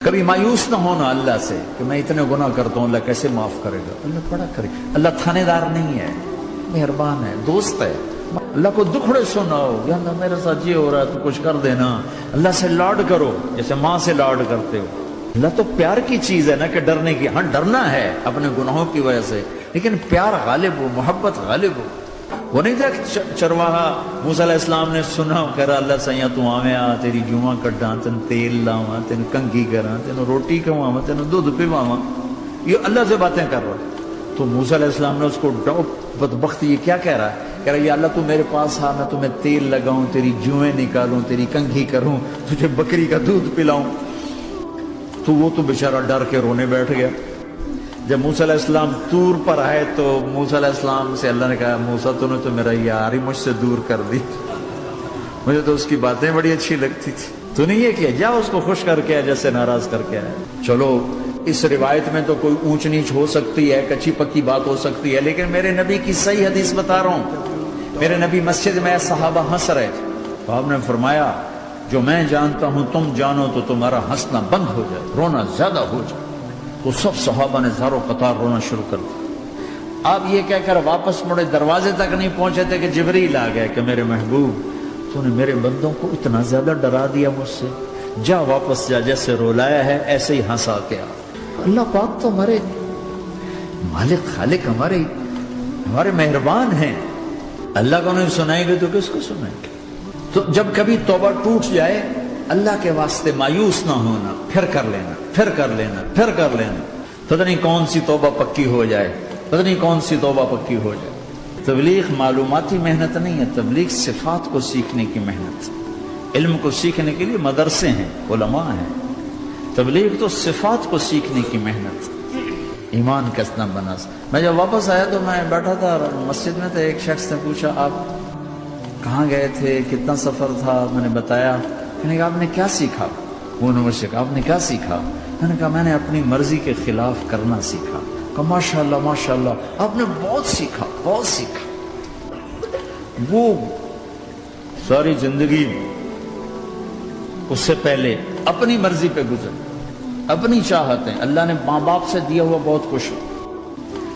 کبھی مایوس نہ ہونا اللہ سے کہ میں اتنے گناہ کرتا ہوں، اللہ کیسے معاف کرے گا؟ اللہ بڑا کرے گا۔ اللہ تھانے دار نہیں ہے، مہربان ہے، دوست ہے۔ اللہ کو دکھڑے سناؤ، یا اللہ میرے ساتھ یہ ہو رہا ہے تو کچھ کر دینا۔ اللہ سے لاڈ کرو جیسے ماں سے لاڈ کرتے ہو۔ اللہ تو پیار کی چیز ہے نا کہ ڈرنے کی، ہاں ڈرنا ہے اپنے گناہوں کی وجہ سے، لیکن پیار غالب ہو، محبت غالب ہو۔ وہ نہیں تھا کہ چرواہا موسیٰ علیہ السلام نے سنا، کہہ رہا اللہ سیاں تو آویں آ، تیری جوہاں کڈاں، تین تیل لاواں، تین کنگھی کراں، تین روٹی کھواواں، تین دودھ پواواں۔ یہ اللہ سے باتیں کر رہا۔ تو موسیٰ علیہ السلام نے اس کو بدبخت یہ کیا کہہ رہا ہے؟ کہہ رہا ہے یا اللہ تو میرے پاس آ، میں تمہیں تیل لگاؤں، تیری جوہیں نکالوں، تیری کنگھی کروں، تجھے بکری کا دودھ پلاؤں۔ تو وہ تو بیچارہ ڈر کے رونے بیٹھ گیا۔ جب موسیٰ علیہ السلام طور پر آئے تو موسیٰ علیہ السلام سے اللہ نے کہا موسیٰ تو نے تو میرا یار ہی مجھ سے دور کر دی، مجھے تو اس کی باتیں بڑی اچھی لگتی تھی، تو نے یہ کیا، جا اس کو خوش کر کے جیسے ناراض کر کے آئے۔ چلو اس روایت میں تو کوئی اونچ نیچ ہو سکتی ہے، کچی پکی بات ہو سکتی ہے، لیکن میرے نبی کی صحیح حدیث بتا رہا ہوں۔ میرے نبی مسجد میں صحابہ ہنس رہے تھے تو آپ نے فرمایا جو میں جانتا ہوں تم جانو تو تمہارا ہنسنا بند ہو جائے، رونا زیادہ ہو جائے۔ تو سب صحابہ نے زارو قطار رونا شروع کر دیا۔ آپ یہ کہہ کر واپس مڑے، دروازے تک نہیں پہنچے تھے کہ جبریل آ گئے کہ میرے محبوب تو نے میرے بندوں کو اتنا زیادہ ڈرا دیا مجھ سے، جا واپس جا، جیسے رولایا ہے ایسے ہی ہنسا کے آ۔ اللہ پاک تو ہمارے مالک خالق، ہمارے مہربان ہیں۔ اللہ کو نہیں سنائیں گے تو کس کو سنائیں گے؟ تو جب کبھی توبہ ٹوٹ جائے اللہ کے واسطے مایوس نہ ہونا، پھر کر لینا، پھر کر لینا، پھر کر لینا، پتہ نہیں کون سی توبہ پکی ہو جائے، پتہ نہیں کون سی توبہ پکی ہو جائے۔ تبلیغ معلوماتی محنت نہیں ہے، تبلیغ صفات کو سیکھنے کی محنت۔ علم کو سیکھنے کے لیے مدرسے ہیں، علماء ہیں، تبلیغ تو صفات کو سیکھنے کی محنت۔ ایمان کسنا بنا۔ میں جب واپس آیا تو میں بیٹھا تھا مسجد میں، تو ایک شخص نے پوچھا آپ کہاں گئے تھے، کتنا سفر تھا؟ میں نے بتایا۔ میں نے کہا آپ نے کیا سیکھا؟ وہ نے مجھ سے کہا آپ نے کیا سیکھا؟ میں نے کہا میں نے اپنی مرضی کے خلاف کرنا سیکھا۔ کہا ماشاءاللہ ماشاءاللہ، آپ نے بہت سیکھا، بہت سیکھا۔ وہ ساری زندگی اس سے پہلے اپنی مرضی پہ گزر، اپنی چاہتیں، اللہ نے ماں باپ سے دیا ہوا بہت کچھ،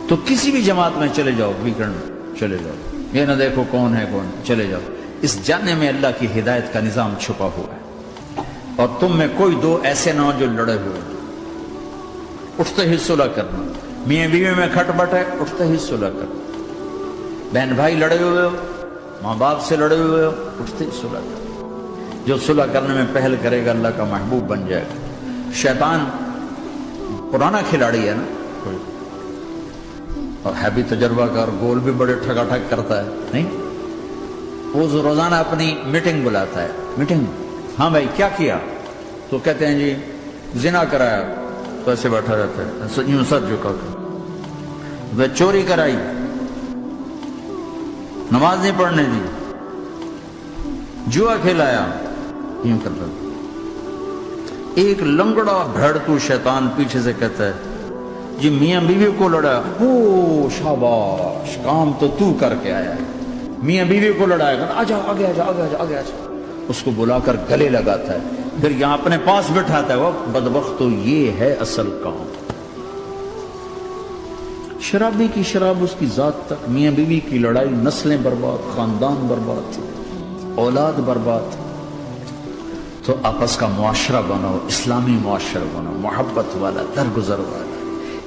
تو کسی بھی جماعت میں چلے جاؤ، ویکنڈ میں چلے جاؤ، یہ نہ دیکھو کون ہے کون، چلے جاؤ۔ اس جاننے میں اللہ کی ہدایت کا نظام چھپا ہوا ہے، اور تم میں کوئی دو ایسے نہ ہو جو لڑے ہوئے، اٹھتے ہی صلح کرنا۔ میاں بیوی میں کھٹ بٹ ہے، اٹھتے ہی صلح کرنا۔ بہن بھائی لڑے ہوئے ہو، ماں باپ سے لڑے ہوئے ہو، اٹھتے ہی صلح کرنا۔ جو صلح کرنے میں پہل کرے گا اللہ کا محبوب بن جائے گا۔ شیطان پرانا کھلاڑی ہے نا کوئی، اور ہے بھی تجربہ کار، گول بھی بڑے ٹھگا ٹھگ کرتا ہے، نہیں؟ وہ روزانہ اپنی میٹنگ بلاتا ہے، میٹنگ، ہاں بھائی کیا کیا؟ تو کہتے ہیں جی زنا کرایا، تو ایسے بیٹھا رہتا ہے، یوں سر جھکا کر۔ وہ چوری کرائی، نماز نہیں پڑھنے دی، جوا کھلایا، یوں کرتا۔ ایک لنگڑا بھیڑتو شیطان پیچھے سے کہتا ہے جی میاں بیوی کو لڑا، او شاباش، کام تو کر کے آیا ہے۔ میاں بیوی کو لڑائے گا، آجا آگے آجا آگے آجا آگے آجا، اس کو بلا کر گلے لگاتا ہے، پھر یہاں اپنے پاس بٹھاتا ہے۔ وہ بدبخت تو یہ ہے اصل کام۔ شرابی کی شراب اس کی ذات تک، میاں بیوی کی لڑائی، نسلیں برباد، خاندان برباد، اولاد برباد۔ تو آپس کا معاشرہ بناؤ، اسلامی معاشرہ بناؤ، محبت والا، درگزر والا،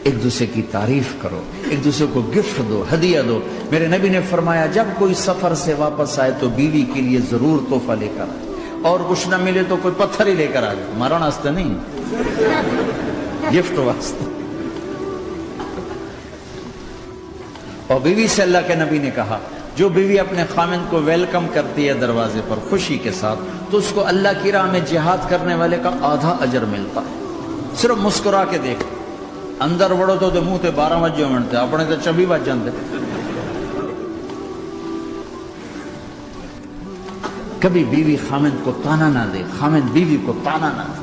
ایک دوسرے کی تعریف کرو، ایک دوسرے کو گفٹ دو، ہدیہ دو۔ میرے نبی نے فرمایا جب کوئی سفر سے واپس آئے تو بیوی کے لیے ضرور تحفہ لے کر آئے، اور کچھ نہ ملے تو کوئی پتھر ہی لے کر آئے، مارا واسطے نہیں، گفٹ واسطے۔ اور بیوی سے اللہ کے نبی نے کہا جو بیوی اپنے خامند کو ویلکم کرتی ہے دروازے پر خوشی کے ساتھ، تو اس کو اللہ کی راہ میں جہاد کرنے والے کا آدھا اجر ملتا ہے۔ صرف مسکرا کے دیکھ، اندر بڑھو تو منہ تے 12 بجے منتے، اپنے تو 24 بج جاندے۔ کبھی بیوی خامند کو تانا نہ دے، خامند بیوی کو تانا نہ دے،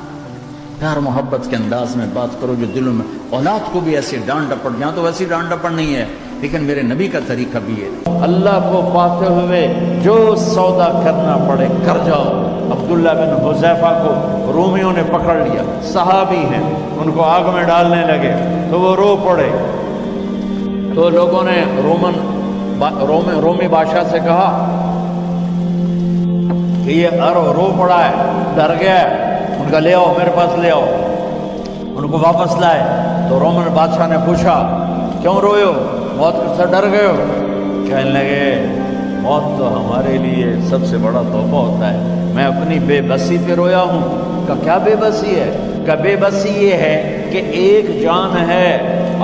پیار محبت کے انداز میں بات کرو جو دلوں میں۔ اولاد کو بھی ایسی ڈانٹ ڈپٹ، جہاں تو ویسی ڈانٹ ڈپٹ نہیں ہے، لیکن میرے نبی کا طریقہ بھی ہے اللہ کو پاتے ہوئے جو سودا کرنا پڑے کر جاؤ۔ عبداللہ بن حذیفہ کو رومیوں نے پکڑ لیا، صحابی ہیں، ان کو آگ میں ڈالنے لگے تو وہ رو پڑے، تو لوگوں نے رومی بادشاہ سے کہا کہ یہ رو پڑا ہے، ڈر گیا ہے، ان کا لے آؤ، میرے پاس لے آؤ۔ ان کو واپس لائے تو رومن بادشاہ نے پوچھا کیوں روئے ہو، موت سے ڈر گئے ہو؟ کہنے لگے موت تو ہمارے لیے سب سے بڑا تحفہ ہوتا ہے، میں اپنی بے بسی پہ رویا ہوں۔ کہ کیا بے بسی ہے؟ کہ بے بسی یہ ہے کہ ایک جان ہے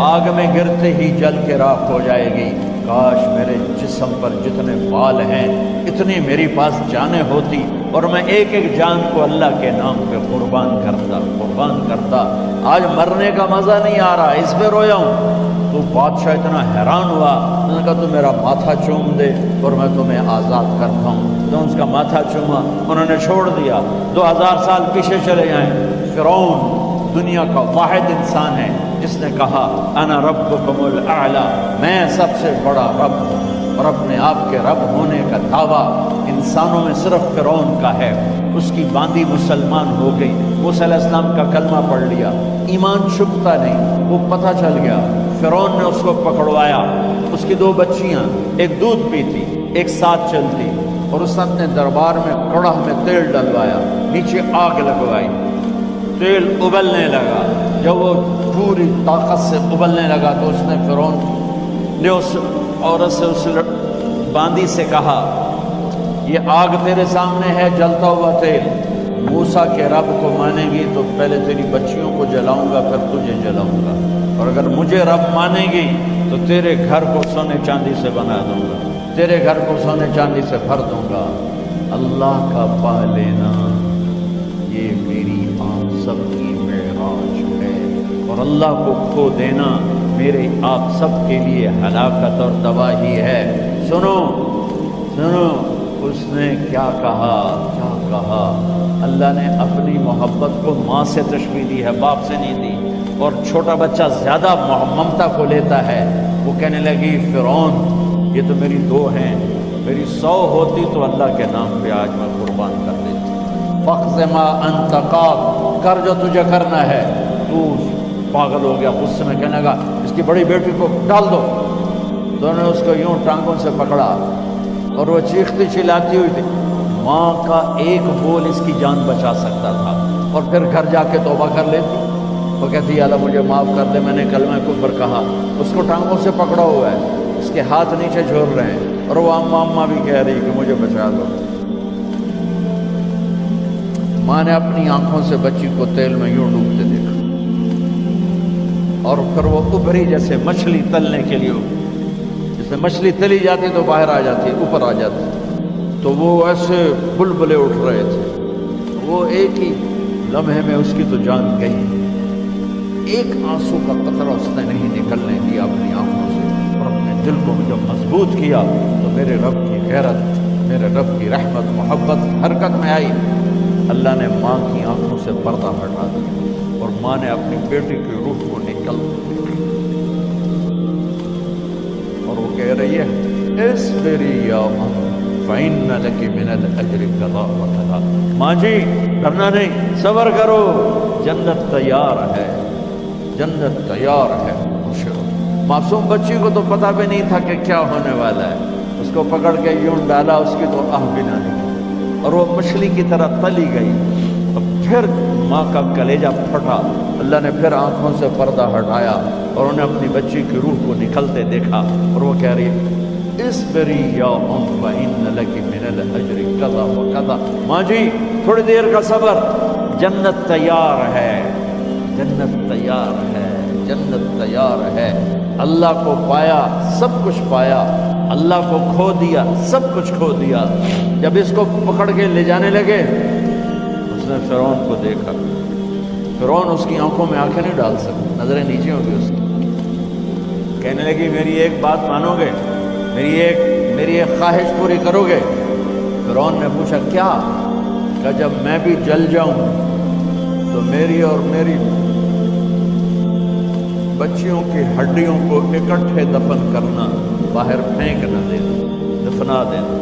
آگ میں گرتے ہی جل کے راکھ ہو جائے گی، کاش میرے جسم پر جتنے بال ہیں اتنی میری پاس جانیں ہوتی اور میں ایک ایک جان کو اللہ کے نام پہ قربان کرتا۔ آج مرنے کا مزہ نہیں آ رہا، اس پہ رویا ہوں۔ تو بادشاہ اتنا حیران ہوا، انہوں نے کہا تو میرا ماتھا چوم دے اور میں تمہیں آزاد کرتا ہوں۔ تو اس کا ماتھا چوما، انہوں نے چھوڑ دیا۔ 2000 سال پیچھے چلے جائیں، فرعون دنیا کا واحد انسان ہے جس نے کہا انا ربکم الاعلی، میں سب سے بڑا رب ہوں، اور اپنے آپ کے رب ہونے کا دعویٰ انسانوں میں صرف فرعون کا ہے۔ اس کی باندی مسلمان ہو گئی، موسیٰ علیہ السلام کا کلمہ پڑھ لیا، ایمان چھپتا نہیں، وہ پتہ چل گیا۔ فرعون نے اس کو پکڑوایا، اس کی 2 بچیاں، ایک دودھ پیتی ایک ساتھ چلتی، اور اس نے اپنے دربار میں کڑاہ میں تیل ڈلوایا، نیچے آگ لگوائی، تیل ابلنے لگا۔ جب وہ پوری طاقت سے ابلنے لگا تو اس نے فرعون نے اس عورت سے، اس باندی سے کہا یہ آگ تیرے سامنے ہے، جلتا ہوا تیل، موسیٰ کے رب کو مانے گی تو پہلے تیری بچیوں کو جلاؤں گا پھر تجھے جلاؤں گا، اور اگر مجھے رب مانے گی تو تیرے گھر کو سونے چاندی سے بنا دوں گا، تیرے گھر کو سونے چاندی سے بھر دوں گا۔ اللہ کا پا لینا یہ میری آپ سب کی معراج ہے، اور اللہ کو کھو دینا میرے آپ سب کے لیے ہلاکت اور تباہی ہے۔ سنو سنو، اس نے کیا کہا؟ اللہ نے اپنی محبت کو ماں سے تشبیہ دی ہے، باپ سے نہیں دی، اور چھوٹا بچہ زیادہ ممتا کو لیتا ہے۔ وہ کہنے لگی فرعون یہ تو میری 2 ہیں، میری 100 ہوتی تو اللہ کے نام پہ آج میں قربان کر دیتی۔ فَاقْضِ مَا أَنْتَ قَاضٍ، کر جو تجھے کرنا ہے۔ تو پاگل ہو گیا، غصے میں کہنے لگا اس کی بڑی بیٹی کو ڈال دو۔ تو انہوں نے اس کو یوں ٹانگوں سے پکڑا اور وہ چیختی چلاتی ہوئی تھی۔ ماں کا ایک بول اس کی جان بچا سکتا تھا، اور پھر گھر جا کے توبہ کر لیتی۔ وہ کہتی ہے اللہ مجھے معاف کر دے، میں نے کلمہ کفر کہا۔ اس کو ٹانگوں سے پکڑا ہوا ہے، اس کے ہاتھ نیچے جھول رہے ہیں، اور وہ اماں بھی کہہ رہی کہ مجھے بچا دو۔ ماں نے اپنی آنکھوں سے بچی کو تیل میں یوں ڈوبتے دیکھا، اور پھر وہ ابھری جیسے مچھلی تلنے کے لیے، جیسے مچھلی تلی جاتی تو باہر آ جاتی، اوپر آ جاتی، تو وہ ایسے بلبلے اٹھ رہے تھے۔ وہ ایک ہی لمحے میں اس کی تو جان گئی، ایک آنسو کا قطرہ اس نے نہیں نکلنے دیا اپنی آنکھوں سے، اور اپنے دل کو جب مضبوط کیا تو میرے رب کی غیرت، میرے رب کی رحمت محبت حرکت میں آئی۔ اللہ نے ماں کی آنکھوں سے پردہ ہٹا دیا، اور ماں نے اپنی بیٹی کی روح کو نکل، اور وہ کہہ رہی ہے اصبری یا ام فإن لك من الأجر كذا وكذا۔ ماں جی ڈرنا نہیں، صبر کرو، جنت تیار ہے، جنت تیار ہے۔ معصوم بچی کو تو پتہ بھی نہیں تھا کہ کیا ہونے والا ہے، اس کو پکڑ کے یوں ڈالا، اس کی تو آہ بھی نہ نکلی، اور وہ مچھلی کی طرح تلی گئی۔ پھر ماں کا کلیجہ پھٹا، اللہ نے پھر آنکھوں سے پردہ ہٹایا، اور انہیں اپنی بچی کی روح کو نکلتے دیکھا، اور وہ کہہ رہی ہے اصبری یا ام فإن لك من الأجر كذا وكذا۔ ماں جی تھوڑی دیر کا صبر، جنت تیار ہے، جنت تیار ہے، جنت تیار ہے۔ اللہ کو پایا سب کچھ پایا، اللہ کو کھو دیا سب کچھ کھو دیا۔ جب اس کو پکڑ کے لے جانے لگے، اس نے فرعون کو دیکھا، فرعون اس کی آنکھوں میں آنکھیں نہیں ڈال سکتا، نظریں نیچے ہو گئی اس کی۔ کہنے لگی میری ایک بات مانو گے، میری ایک خواہش پوری کرو گے؟ فرعون نے پوچھا کیا؟ کہ جب میں بھی جل جاؤں تو میری اور میری بچیوں کی ہڈیوں کو اکٹھے دفن کرنا، باہر پھینک نہ دینا، دفنا دینا۔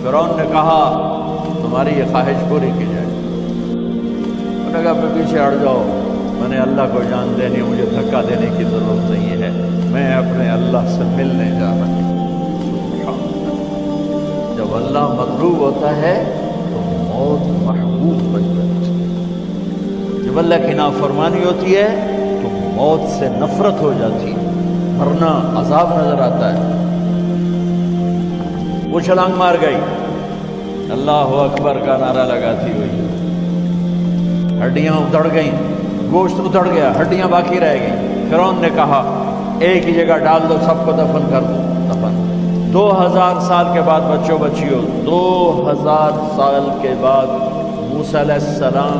فرعون نے کہا تمہاری یہ خواہش پوری کی جائے۔ انہوں نے کہا میں پیچھے ہٹ جاؤ، میں نے اللہ کو جان دینی، مجھے دھکا دینے کی ضرورت نہیں ہے، میں اپنے اللہ سے ملنے جا رہا ہوں۔ جب اللہ مطلوب ہوتا ہے تو موت محبوب بن جاتی ہے، جب اللہ کی نافرمانی ہوتی ہے تو موت سے نفرت ہو جاتی ہے، مرنا عذاب نظر آتا ہے۔ وہ چھلانگ مار گئی، اللہ اکبر کا نعرہ لگاتی ہوئی، ہڈیاں اتڑ گئیں، گوشت اتڑ گیا، ہڈیاں باقی رہ گئیں۔ فرعون نے کہا ایک ہی جگہ ڈال دو، سب کو دفن کر دو۔ دفن 2000 سال کے بعد بچوں بچیوں، 2000 سال کے بعد موسیٰ علیہ السلام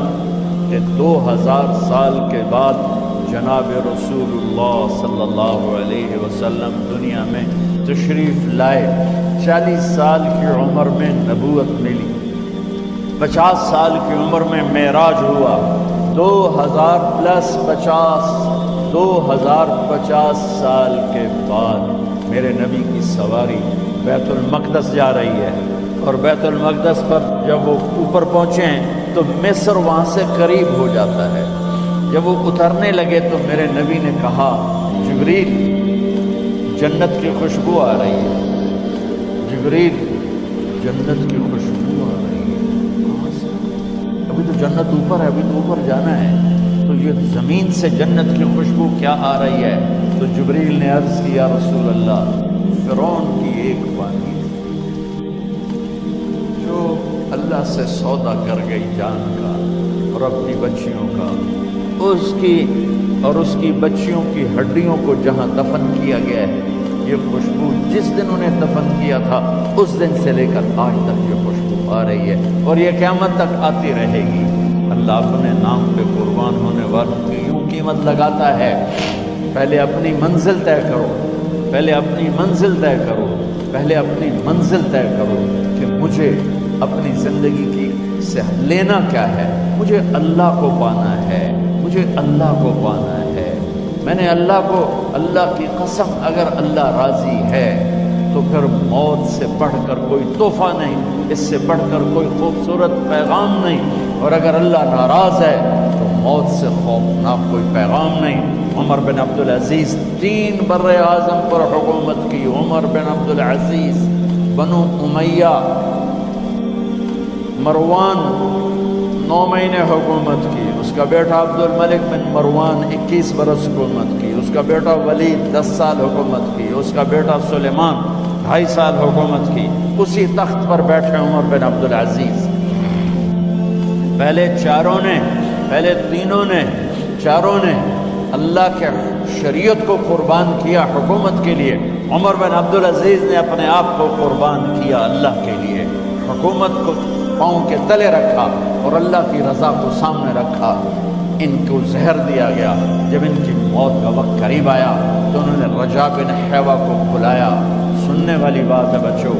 کے 2000 سال کے بعد جناب رسول اللہ صلی اللہ علیہ وسلم دنیا میں تشریف لائے۔ 40 سال کی عمر میں نبوت ملی، 50 سال کی عمر میں معراج ہوا، 2050 سال کے بعد میرے نبی کی سواری بیت المقدس جا رہی ہے، اور بیت المقدس پر جب وہ اوپر پہنچے ہیں تو مصر وہاں سے قریب ہو جاتا ہے۔ جب وہ اترنے لگے تو میرے نبی نے کہا جبریل جنت کی خوشبو آ رہی ہے، جبریل جنت کی خوشبو آ رہی ہے، کہاں سے؟ ابھی تو جنت اوپر ہے، ابھی تو اوپر جانا ہے، تو یہ زمین سے جنت کی خوشبو کیا آ رہی ہے؟ تو جبریل نے عرض کیا رسول اللہ فرعون کی ایک بانی جو اللہ سے سودا کر گئی جان کا اور اپنی بچیوں کا، اس کی بچیوں کی ہڈیوں کو جہاں دفن کیا گیا ہے، یہ خوشبو جس دن انہیں دفن کیا تھا اس دن سے لے کر آج تک یہ خوشبو آ رہی ہے، اور یہ قیامت تک آتی رہے گی۔ اللہ اپنے نام پہ قربان ہونے والوں کی یوں قیمت لگاتا ہے، پہلے اپنی منزل طے کرو، پہلے اپنی منزل طے کرو، پہلے اپنی منزل طے کرو کہ مجھے اپنی زندگی کی سے لینا کیا ہے، مجھے اللہ کو پانا ہے، مجھے اللہ کو پانا ہے۔ میں نے اللہ کی قسم، اگر اللہ راضی ہے تو پھر موت سے بڑھ کر کوئی تحفہ نہیں، اس سے بڑھ کر کوئی خوبصورت پیغام نہیں، اور اگر اللہ ناراض ہے تو موت سے خوفناک کوئی پیغام نہیں۔ عمر بن عبدالعزیز 3 بر اعظم پر حکومت کی، عمر بن عبدالعزیز، بنو امیہ، مروان 9 مہینے حکومت کی، اس کا بیٹا عبد الملک بن مروان 21 برس حکومت کی، اس کا بیٹا ولید 10 سال حکومت کی، اس کا بیٹا سلیمان 2.5 سال حکومت کی۔ اسی تخت پر بیٹھے عمر بن عبدالعزیز۔ پہلے چاروں نے اللہ کے شریعت کو قربان کیا حکومت کے لیے، عمر بن عبدالعزیز نے اپنے آپ کو قربان کیا اللہ کے لیے، حکومت کو پاؤں کے تلے رکھا اور اللہ کی رضا کو سامنے رکھا۔ ان کو زہر دیا گیا، جب ان کی موت کا وقت قریب آیا تو انہوں نے رجا بن حیوہ کو بلایا۔ سننے والی بات ہے بچوں،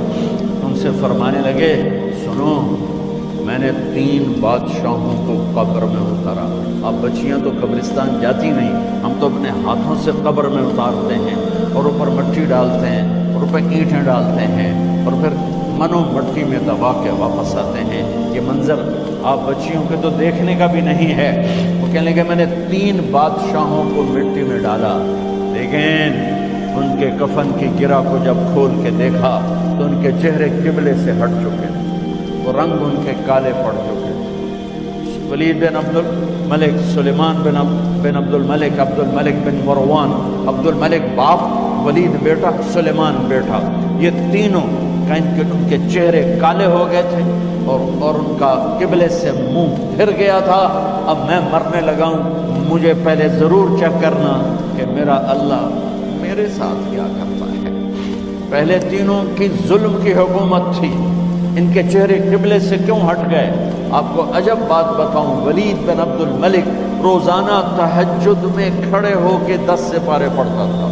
ان سے فرمانے لگے سنو، میں نے 3 بادشاہوں کو قبر میں اتارا۔ اب بچیاں تو قبرستان جاتی نہیں، ہم تو اپنے ہاتھوں سے قبر میں اتارتے ہیں اور اوپر مٹی ڈالتے ہیں اور اوپر اینٹیں ڈالتے ہیں اور پھر منو مٹی میں دبا کے واپس آتے ہیں۔ یہ منظر آپ بچیوں کے تو دیکھنے کا بھی نہیں ہے۔ وہ کہنے لگے میں نے 3 بادشاہوں کو مٹی میں ڈالا، لیکن ان کے کفن کی گرہ کو جب کھول کے دیکھا تو ان کے چہرے قبلے سے ہٹ چکے، وہ رنگ ان کے کالے پڑ چکے۔ ولید بن عبد الملک، سلیمان بن عبد الملک، عبد الملک بن مروان، عبد الملک باپ، ولید بیٹا، سلیمان بیٹا، یہ تینوں ان کے چہرے کالے ہو گئے تھے اور ان کا قبلے سے منہ پھر گیا تھا۔ اب میں مرنے لگا ہوں، مجھے پہلے ضرور چیک کرنا کہ میرا اللہ میرے ساتھ کیا کرتا ہے۔ پہلے تینوں کی ظلم کی حکومت تھی، ان کے چہرے قبلے سے کیوں ہٹ گئے؟ آپ کو عجب بات بتاؤں، ولید بن عبد الملک روزانہ تہجد میں کھڑے ہو کے 10 سپارے پڑھتا تھا،